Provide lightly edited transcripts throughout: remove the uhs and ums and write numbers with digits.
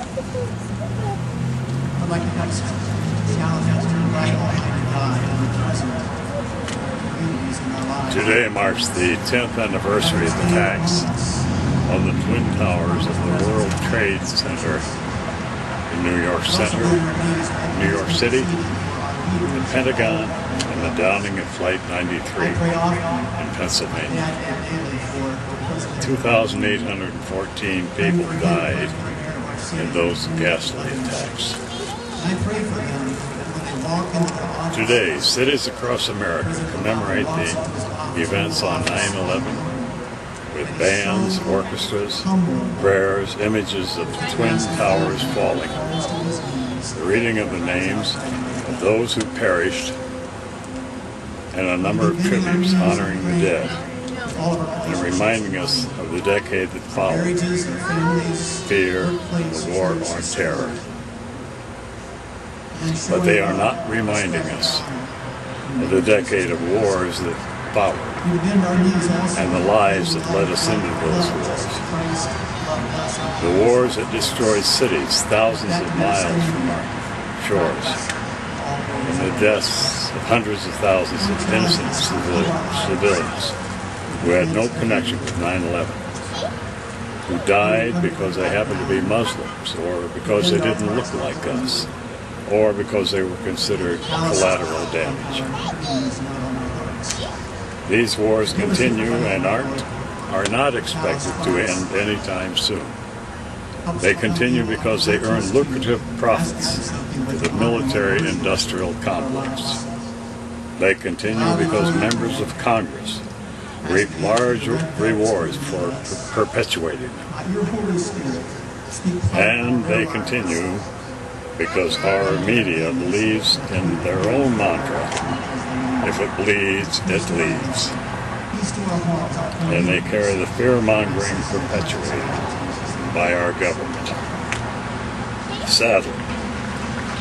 I'd like to challenge us to invite Almighty God and the present communities in our lives. Today marks the 10th anniversary of the attacks on the Twin Towers of the World Trade Center in New York City, the Pentagon, and the downing of Flight 93 in Pennsylvania. 2,814 people died in those ghastly attacks. Today, cities across America commemorate the events on 9/11 with bands, orchestras, prayers, images of the Twin Towers falling, the reading of the names of those who perished, and a number of tributes honoring the dead, and reminding us of the decade that followed: fear, the war on terror. But they are not reminding us of the decade of wars that followed, and the lives that led us into those wars. The wars that destroyed cities thousands of miles from our shores, and the deaths of hundreds of thousands of innocent civilians who had no connection with 9/11, who died because they happened to be Muslims, or because they didn't look like us, or because they were considered collateral damage. These wars continue and are not expected to end anytime soon. They continue because they earn lucrative profits for the military-industrial complex. They continue because members of Congress reap large rewards for perpetuating them. And they continue because our media believes in their own mantra: if it bleeds, it leads. And they carry the fear-mongering perpetuated by our government. Sadly,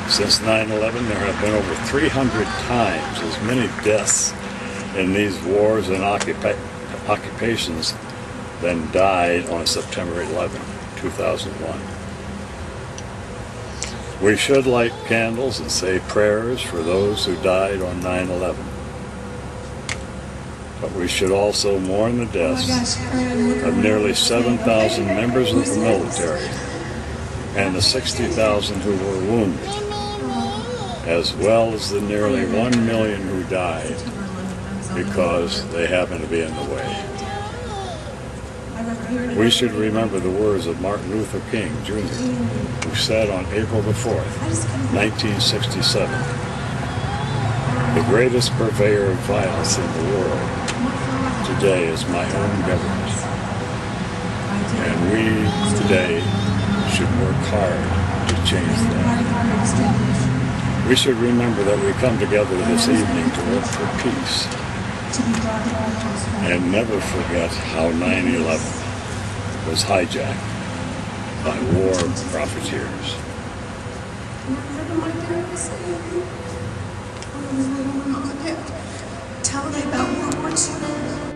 since 9/11, there have been over 300 times as many deaths in these wars and occupations than died on September 11, 2001. We should light candles and say prayers for those who died on 9/11. But we should also mourn the deaths of nearly 7,000 members of the military and the 60,000 who were wounded, as well as the nearly 1 million who died because they happened to be in the way. We should remember the words of Martin Luther King, Jr., who said on April the 4th, 1967, "The greatest purveyor of violence in the world today is my own government." And we today should work hard to change that. We should remember that we come together this evening to work for peace, and never forget how 9/11 was hijacked by war profiteers. Tell me about World War II.